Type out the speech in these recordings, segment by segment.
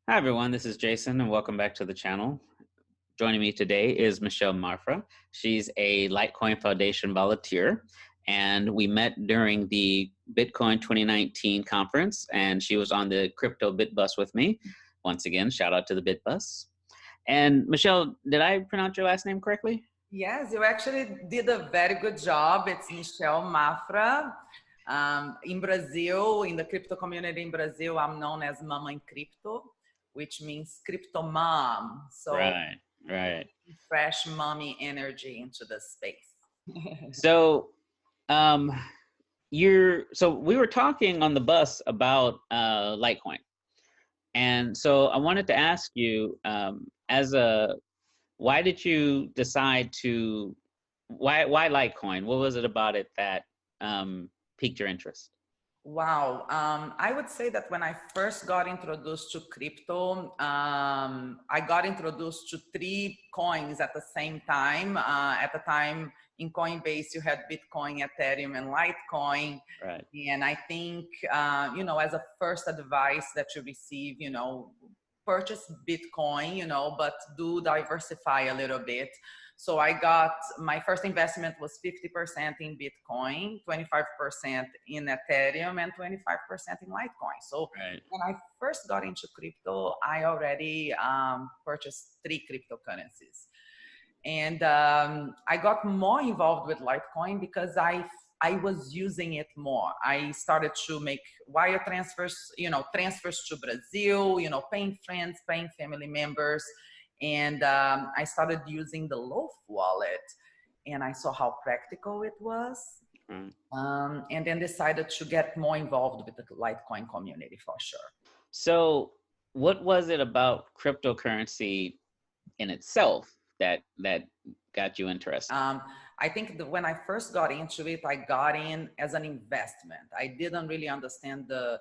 Hi, everyone. This is Jason, and welcome back to the channel. Joining me today is Michelle Mafra. She's a Litecoin Foundation volunteer, and we met during the Bitcoin 2019 conference, and she was on the crypto bit bus with me. Once again, shout out to the bit bus. And Michelle, did I pronounce your last name correctly? Yes, you actually did a very good job. It's Michelle Mafra. In Brazil, in the crypto community in Brazil, I'm known as Mama in Crypto, which means crypto mom. So Right, right. fresh mommy energy into the space. So, um, so we were talking on the bus about Litecoin. And so I wanted to ask you, why did you decide why Litecoin? What was it about it that piqued your interest? Wow. I would say that when I first got introduced to crypto, I got introduced to three coins at the same time. At the time in Coinbase, you had Bitcoin, Ethereum, and Litecoin. Right. And I think, as a first advice that you receive, purchase Bitcoin, but do diversify a little bit. So I got my first investment was 50% in Bitcoin, 25% in Ethereum, and 25% in Litecoin. So Right. when I first got into crypto, I already purchased three cryptocurrencies. And I got more involved with Litecoin because I was using it more. I started to make wire transfers, transfers to Brazil, paying friends, paying family members. And I started using the Loaf wallet, and I saw how practical it was. Right. And then decided to get more involved with the Litecoin community for sure. So what was it about cryptocurrency in itself that got you interested? I think that when I first got into it, I got in as an investment. I didn't really understand the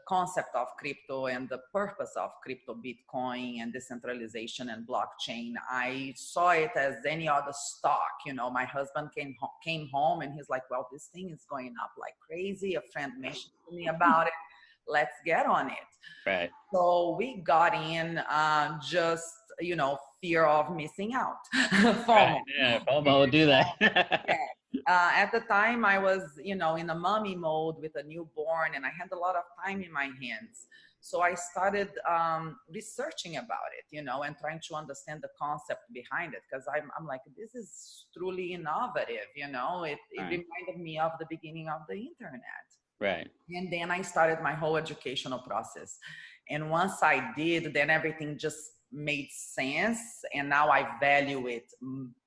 concept of crypto and the purpose of crypto, Bitcoin and decentralization and blockchain. I saw it as any other stock. My husband came home and he's like, well, this thing is going up like crazy. A friend mentioned to me about it. Let's get on it. Right. So we got in just, fear of missing out. FOMO. Right. Yeah, FOMO would do that. Yeah. At the time, I was, in a mommy mode with a newborn, and I had a lot of time in my hands. So I started researching about it, and trying to understand the concept behind it. Because I'm like, this is truly innovative, it Right. reminded me of the beginning of the internet. Right. And then I started my whole educational process. And once I did, then everything just made sense. And now I value it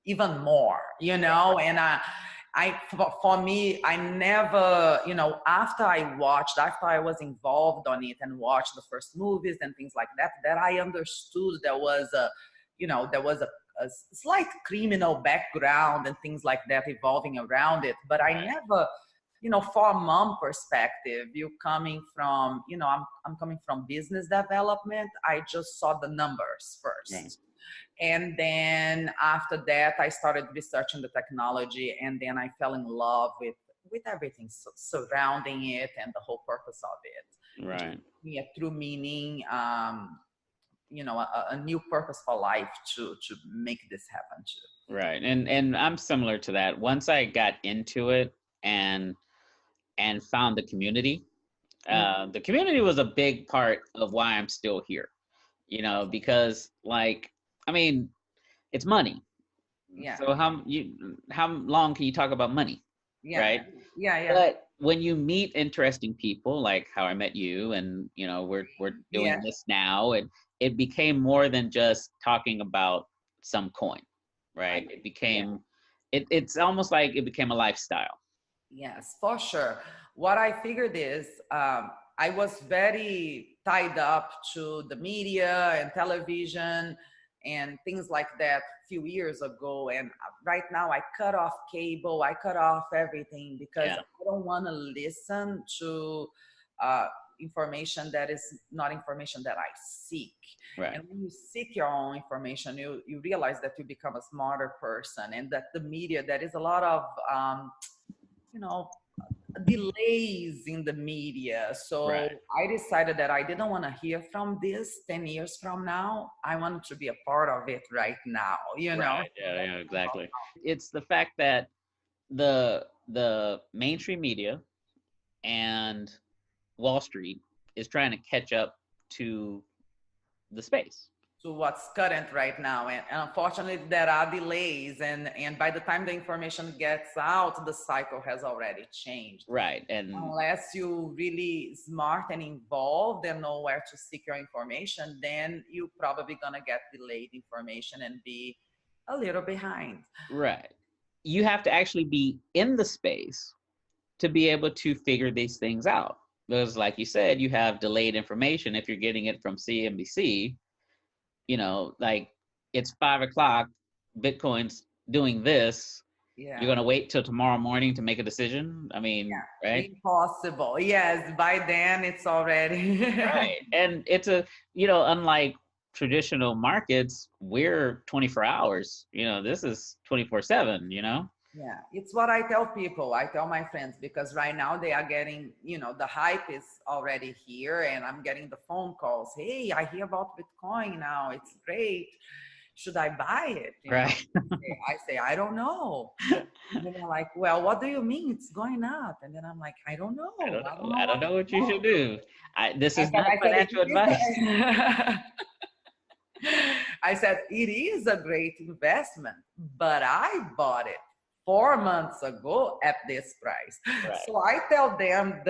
even more, and for me, I never, after I was involved on it and watched the first movies and things like that, that I understood there was a slight criminal background and things like that evolving around it. But I never, for a mom perspective, you coming from, I'm coming from business development. I just saw the numbers first. Right. And then after that, I started researching the technology, and then I fell in love with everything surrounding it and the whole purpose of it. Right. A true meaning, a new purpose for life to make this happen too. Right. And I'm similar to that. Once I got into it and found the community, the community was a big part of why I'm still here. Because I mean, it's money. Yeah. So how long can you talk about money? Yeah. Right? Yeah. But when you meet interesting people, like how I met you, and we're doing this now, and it became more than just talking about some coin, right? It became it's almost like it became a lifestyle. Yes, for sure. What I figured is I was very tied up to the media and television and things like that a few years ago. And right now I cut off cable, I cut off everything because I don't want to listen to information that is not information that I seek. Right. And when you seek your own information, you realize that you become a smarter person, and that the media, there is a lot of, you know, delays in the media. So Right. I decided that I didn't want to hear from this 10 years from now. I wanted to be a part of it right now, you Right. know? Yeah, yeah, exactly. It's the fact that the mainstream media and Wall Street is trying to catch up to the space. To what's current right now. And unfortunately, there are delays. And by the time the information gets out, the cycle has already changed. Right. And Unless you really smart and involved and know where to seek your information, then you probably gonna get delayed information and be a little behind. right. You have to actually be in the space to be able to figure these things out. Because, like you said, you have delayed information if you're getting it from CNBC. Like it's 5 o'clock, Bitcoin's doing this. You're Yeah. gonna wait till tomorrow morning to make a decision. I mean, right? Impossible. Yes, by then it's already. Right. And it's unlike traditional markets, we're 24 hours. This is 24/7. Yeah, it's what I tell people. I tell my friends because right now they are getting, the hype is already here, and I'm getting the phone calls. Hey, I hear about Bitcoin now. It's great. Should I buy it? Right. I say, I don't know. And then they're like, well, what do you mean it's going up? And then I'm like, I don't know. I don't I don't know. know I don't what know to what you should know. do. This is And not I said, financial advice. I said, it is a great investment, but I bought it 4 months ago at this price. Right. So I tell them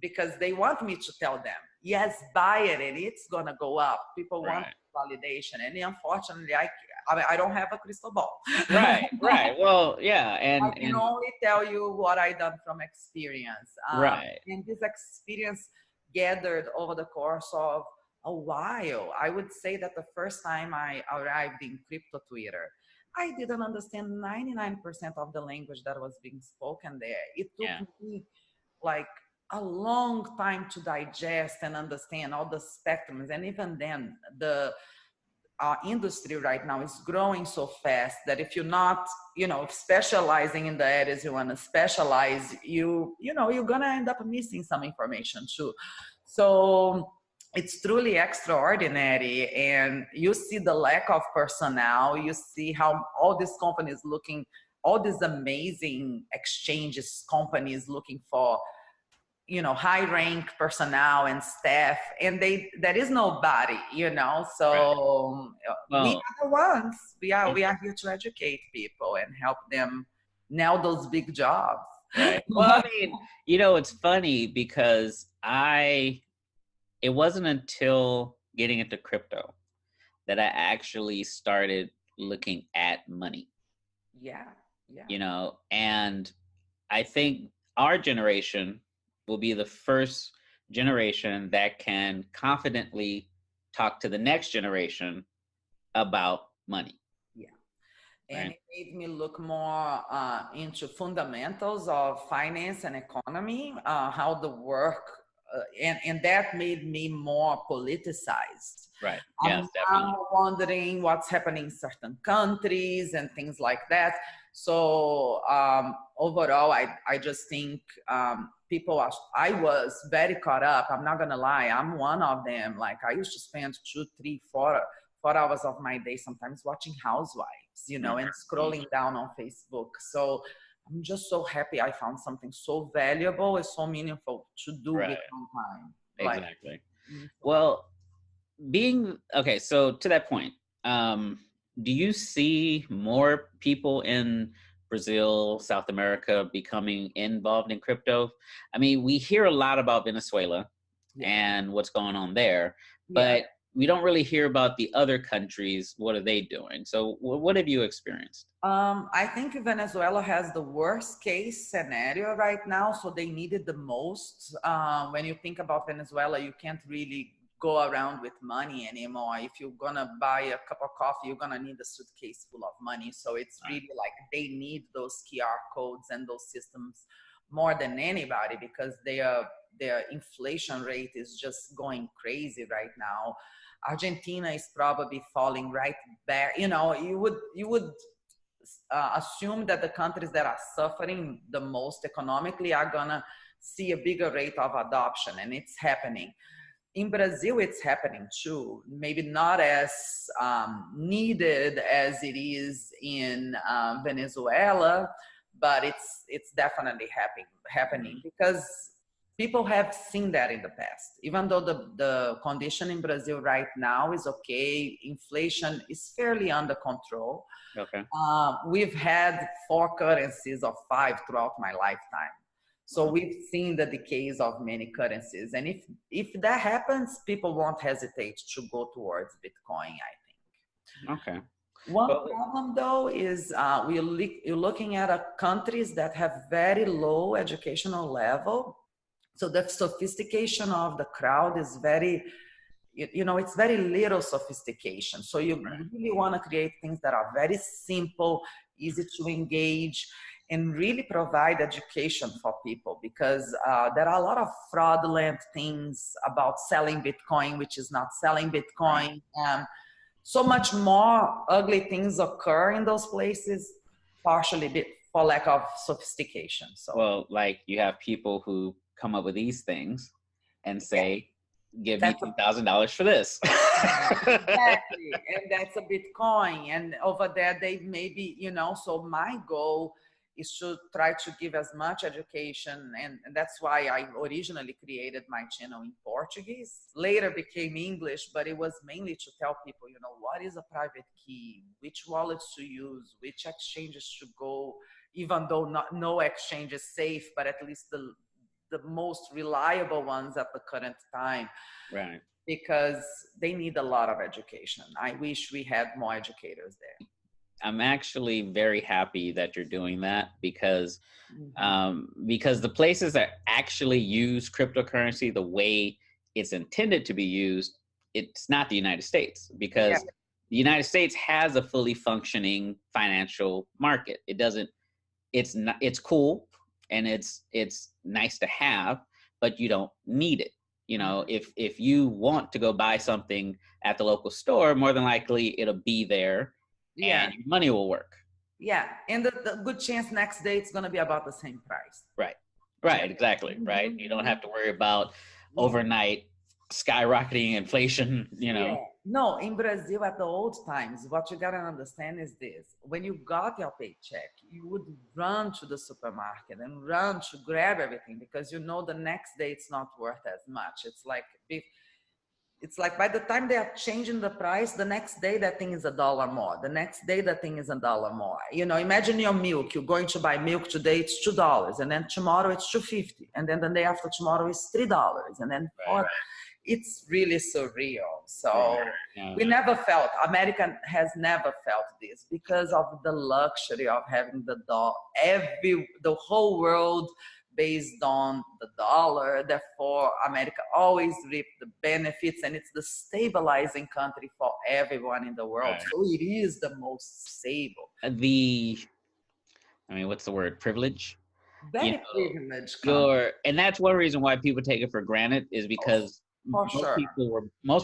because they want me to tell them, yes, buy it and it's going to go up. People want Right. validation. And unfortunately, I don't have a crystal ball. Right. Right. Well, yeah. I And can only tell you what I done from experience. right. And this experience gathered over the course of a while. I would say that the first time I arrived in crypto Twitter, I didn't understand 99% of the language that was being spoken there. It took Yeah. me like a long time to digest and understand all the spectrums. And even then, the our industry right now is growing so fast that if you're not specializing in the areas you want to specialize, you're gonna end up missing some information too. So it's truly extraordinary, and you see the lack of personnel. You see how all these companies looking, all these amazing exchanges companies looking for high rank personnel and staff, and there is nobody, Right. so we Well, are the ones. we are it- we are here to educate people and help them nail those big jobs. right. Well, I mean, it's funny because it wasn't until getting into crypto that I actually started looking at money, Yeah, yeah, and I think our generation will be the first generation that can confidently talk to the next generation about money. yeah. And Right. it made me look more into fundamentals of finance and economy, how the work, and that made me more politicized. Right. I'm Yes, definitely. now wondering what's happening in certain countries and things like that. So overall, I just think I was very caught up. I'm not gonna lie, I'm one of them. Like I used to spend 2, 3, 4 hours of my day sometimes watching Housewives, and scrolling down on Facebook. So I'm just so happy I found something so valuable and so meaningful to do Right. with my time. Like, Exactly. Well, so to that point, do you see more people in Brazil, South America becoming involved in crypto? I mean, we hear a lot about Venezuela yeah. and what's going on there, Yeah. but we don't really hear about the other countries. What are they doing? So what have you experienced? I think Venezuela has the worst case scenario right now, so they need it the most. When you think about Venezuela, you can't really go around with money anymore. If you're gonna buy a cup of coffee, you're gonna need a suitcase full of money. So it's really like they need those QR codes and those systems more than anybody, because their inflation rate is just going crazy right now. Argentina is probably falling right back. You would assume that the countries that are suffering the most economically are gonna see a bigger rate of adoption, and it's happening. In Brazil, it's happening too. Maybe not as needed as it is in Venezuela, but it's definitely happening because people have seen that in the past. Even though the condition in Brazil right now is okay, inflation is fairly under control. Okay. We've had 4 currencies of 5 throughout my lifetime. So we've seen the decays of many currencies. And if that happens, people won't hesitate to go towards Bitcoin, I think. Okay. One Well, problem, though, is you're looking at countries that have very low educational level. So the sophistication of the crowd is very, it's very little sophistication. So you really want to create things that are very simple, easy to engage, and really provide education for people, because there are a lot of fraudulent things about selling Bitcoin, which is not selling Bitcoin. So much more ugly things occur in those places, partially for lack of sophistication. So, well, like you have people who come up with these things and say, give me $2,000 for this. Exactly. And that's a Bitcoin. And over there, they maybe, so my goal is to try to give as much education. And that's why I originally created my channel in Portuguese. Later became English, but it was mainly to tell people, what is a private key, which wallets to use, which exchanges to go, even though no exchange is safe, but at least the most reliable ones at the current time. Right. Because they need a lot of education. I wish we had more educators there. I'm actually very happy that you're doing that because the places that actually use cryptocurrency the way it's intended to be used, it's not the United States, because the United States has a fully functioning financial market. It's cool and it's nice to have, but you don't need it. If you want to go buy something at the local store, more than likely it'll be there and your money will work. Yeah. And the good chance next day it's going to be about the same price. Right. Exactly. Right. You don't have to worry about overnight skyrocketing inflation, Yeah. No, in Brazil at the old times, what you got to understand is this. When you got your paycheck, you would run to the supermarket and run to grab everything because the next day it's not worth as much. It's like by the time they are changing the price, the next day that thing is $1 more. The next day that thing is $1 more. Imagine your milk. You're going to buy milk today, it's $2, and then tomorrow it's $2.50, and then the day after tomorrow is $3, and then $4. It's really surreal. So America has never felt this because of the luxury of having the whole world based on the dollar. Therefore, America always reaped the benefits, and it's the stabilizing country for everyone in the world. So it is the most stable. What's the word? Privilege? Very privileged. And that's one reason why people take it for granted is because most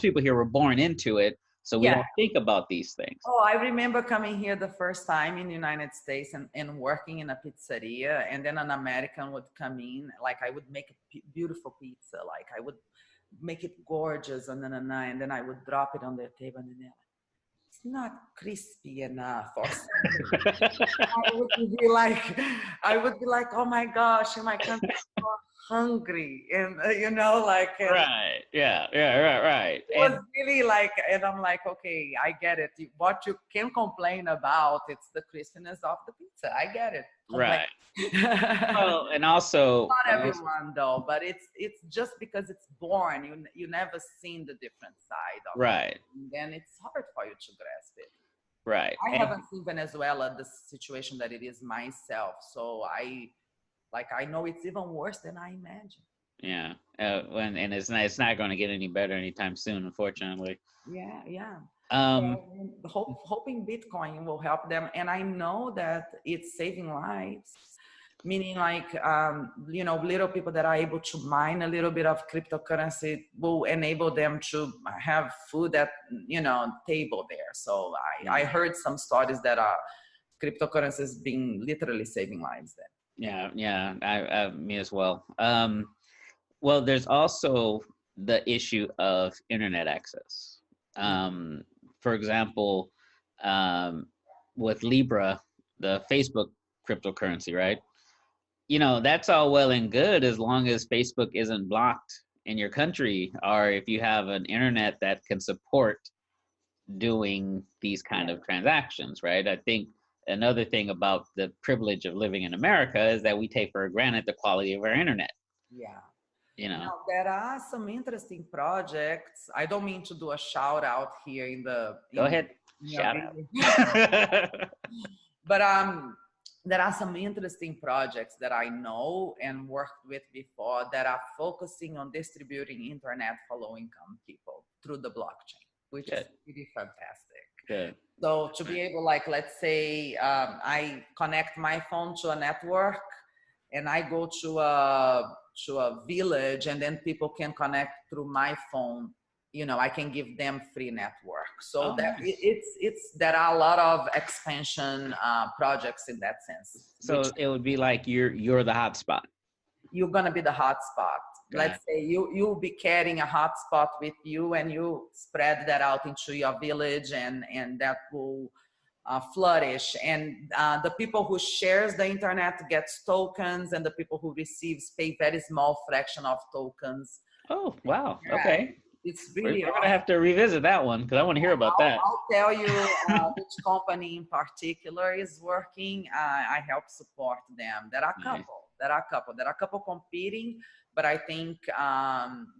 people here were born into it. So we don't think about these things. Oh, I remember coming here the first time in the United States and working in a pizzeria, and then an American would come in, like I would make a beautiful pizza, like I would make it gorgeous, and then I would drop it on their table, and they're like, it's not crispy enough or something. I would be like, oh my gosh, in my country, hungry, and right. Right. It was really like, and I'm like, okay, I get it. What you can complain about, it's the crispiness of the pizza. I get it. Right. Well, and also not everyone though, but it's just because it's born. You never seen the different side of it. And then it's hard for you to grasp it. Right. I haven't seen Venezuela, the situation that it is myself. So I know it's even worse than I imagined. Yeah. And it's not going to get any better anytime soon, unfortunately. Yeah. Hoping Bitcoin will help them. And I know that it's saving lives, meaning like, little people that are able to mine a little bit of cryptocurrency will enable them to have food at, table there. So I heard some stories that are cryptocurrencies being literally saving lives there. Yeah, yeah, me as well. Well, there's also the issue of internet access. Um, for example, um, with Libra, the Facebook cryptocurrency, right? You know, that's all well and good as long as Facebook isn't blocked in your country, or if you have an internet that can support doing these kind of transactions, right? I think another thing about the privilege of living in America is that we take for granted the quality of our internet, Yeah. you know. Now, there are some interesting projects. I don't mean to do a shout out here Go in ahead, your shout out. video, but there are some interesting projects that I know and worked with before that are focusing on distributing internet for low-income people through the blockchain, which is Good, really fantastic. good. So to be able, like, let's say I connect my phone to a network and I go to a village and then people can connect through my phone. You know, I can give them free network. So Oh, that nice. there are a lot of expansion projects in that sense, which So it would be like you're the hotspot. you're gonna be the hotspot. Got Let's say you'll be carrying a hotspot with you and you spread that out into your village and that will flourish. And the people who shares the internet gets tokens and the people who receives pay very small fraction of tokens. Oh, wow. Yeah, Okay. it's We're really gonna awesome. have to revisit that one because I want to hear about that. I'll tell you which company in particular is working. I help support them. There are a Nice. couple. There are a couple competing, but I think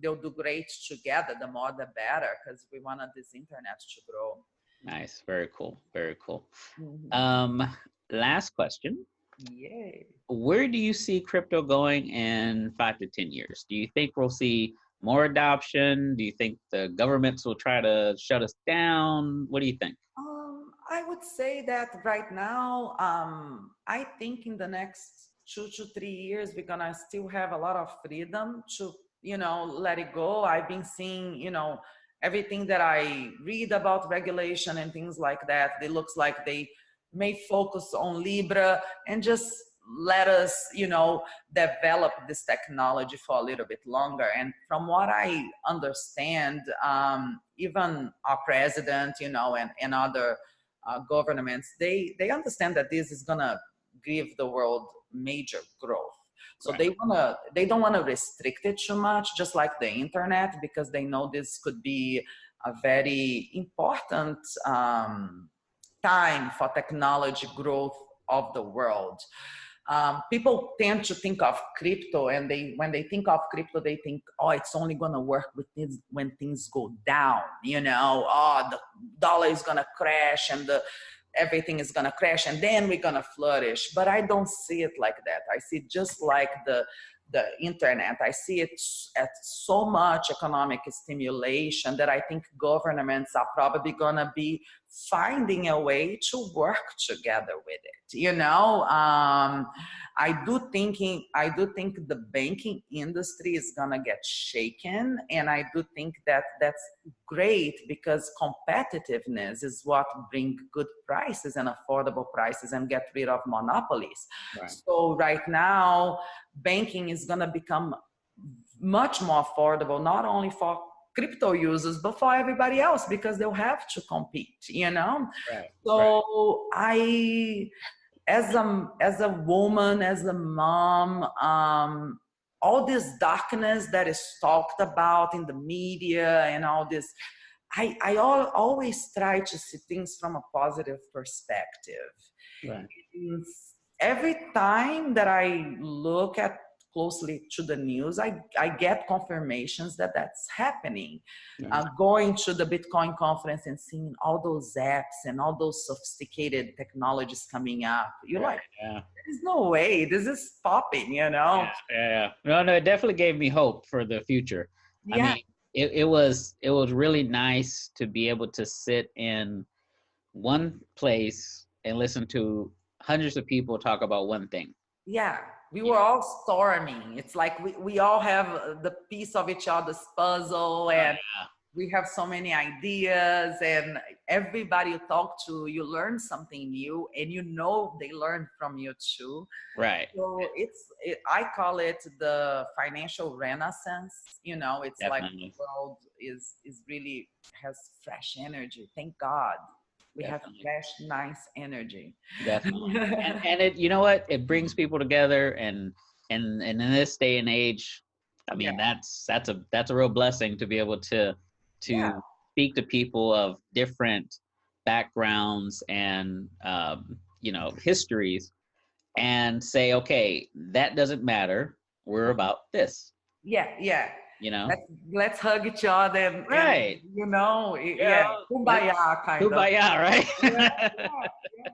they'll do great together. The more, the better, because we want this internet to grow. Nice. Very cool. Very cool. Mhm. Last question. Yay. Where do you see crypto going in 5 to 10 years? Do you think we'll see more adoption? Do you think the governments will try to shut us down? What do you think? I would say that right now, I think in the next 2 to 3 years, we're gonna still have a lot of freedom to, let it go. I've been seeing, everything that I read about regulation and things like that. It looks like they may focus on Libra and just let us, develop this technology for a little bit longer. And from what I understand, even our president, and other governments, they understand that this is gonna give the world major growth. So Right. they don't wanna restrict it too much, just like the internet, because they know this could be a very important time for technology growth of the world. People tend to think of crypto, and when they think of crypto, they think, oh, it's only going to work with things when things go down. Oh, the dollar is going to crash and everything is going to crash, and then we're going to flourish. But I don't see it like that. I see it just like the internet. I see it at so much economic stimulation that I think governments are probably going to be finding a way to work together with it. I do think the banking industry is gonna get shaken, and I do think that that's great because competitiveness is what brings good prices and affordable prices and get rid of monopolies. Right. So right now, banking is gonna become much more affordable, not only for crypto users, but for everybody else, because they'll have to compete. Right. So I, as a woman, as a mom, all this darkness that is talked about in the media and all this, always try to see things from a positive perspective. Right. Every time that I look at closely to the news, I get confirmations that that's happening. Right. Going to the Bitcoin conference and seeing all those apps and all those sophisticated technologies coming up, you're Right. like, Yeah. there's no way this is popping. Yeah. No, it definitely gave me hope for the future. I Yeah, mean, it was really nice to be able to sit in one place and listen to hundreds of people talk about one thing. yeah. We You were all storming. It's like we all have the piece of each other's puzzle, know? and we have so many ideas, and everybody you talk to, you learn something new, and you know they learn from you too. Right. So I call it the financial renaissance. You know, it's like the Definitely. world is really has fresh energy. Thank God we have Definitely. fresh, nice energy. Definitely. And it, you know what? It brings people together, and in this day and age, I Yeah, mean, that's a real blessing to be able yeah, to speak to people of different backgrounds and histories, and say, okay, that doesn't matter. We're about this, yeah, yeah. you know? Let's hug each other, and Right. you know, Yeah. yeah, Let's kumbaya kind of. kumbaya, right? Yeah, yeah, yeah.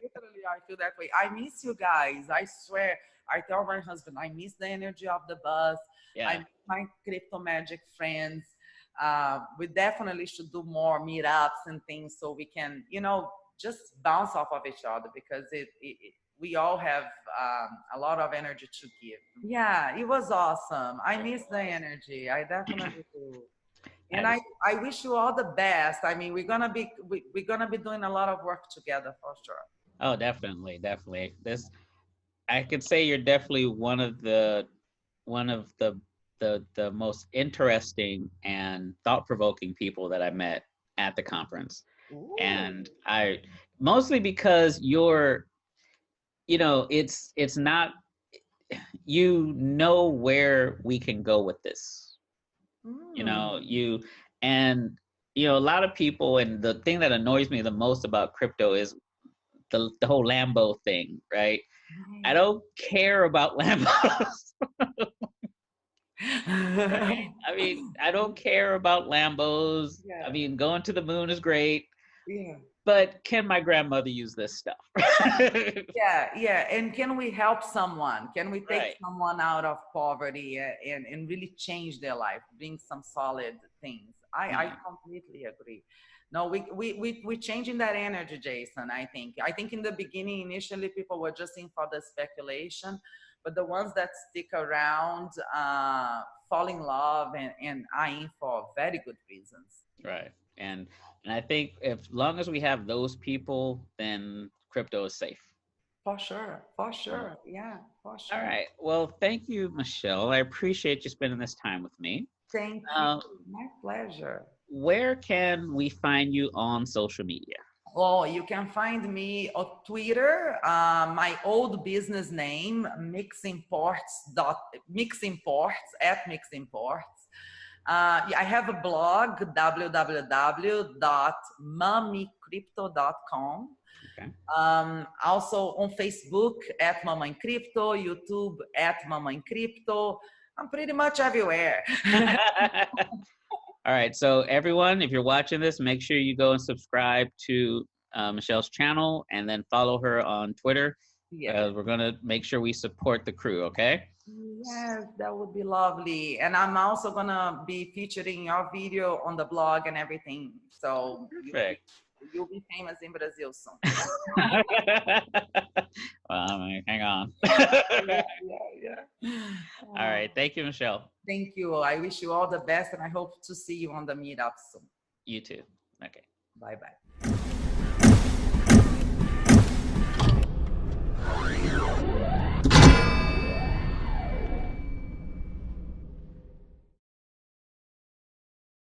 Literally, I feel that way. I miss you guys. I swear. I tell my husband, I miss the energy of the bus. I Yeah. miss my crypto magic friends. We definitely should do more meetups and things so we can, just bounce off of each other, because we all have a lot of energy to give. Yeah, it was awesome. I miss the energy. I definitely do. I And do. I wish you all the best. I mean, we're gonna be doing a lot of work together for sure. Oh, definitely, definitely. This I could say you're definitely one of the most interesting and thought-provoking people that I met at the conference. Ooh. And I mostly because it's not, where we can go with this. You know, Mm. you and a lot of people, and the thing that annoys me the most about crypto is the whole Lambo thing, right? I don't care about Lambos. Right? I mean, I don't care about Lambos. I Yeah, mean, going to the moon is great, yeah. but can my grandmother use this stuff? Yeah, yeah. And can we help someone? Can we take Right. someone out of poverty, and really change their life, bring some solid things? I Yeah. completely agree. No, we're changing that energy, Jason. I think in the beginning, initially, people were just in for the speculation, but the ones that stick around, fall in love, and are in for very good reasons. Right. And I think if long as we have those people, then crypto is safe. For Uh, sure. Yeah, for all sure. right. Well, thank you, Michelle. I appreciate you spending this time with me. Thank you. Uh, My pleasure. where can we find you on social media? Oh, you can find me on Twitter. My old business name, Mix Imports at Mix Imports. Yeah, I have a blog, www.mummycrypto.com. Okay. Also on Facebook at Mamãe Crypto, YouTube at Mamãe Crypto. I'm pretty much everywhere. All right. So, everyone, if you're watching this, make sure you go and subscribe to Michelle's channel and then follow her on Twitter. Yeah. We're going to make sure we support the crew. Okay. Yes, that would be lovely. And I'm also gonna be featuring your video on the blog and everything. So Perfect. you'll be famous in Brazil soon. Well, I mean, hang on. Yeah, yeah, yeah. All right. Thank you, Michelle. Thank you. I wish you all the best, and I hope to see you on the meetup soon. You too. Okay. Bye bye.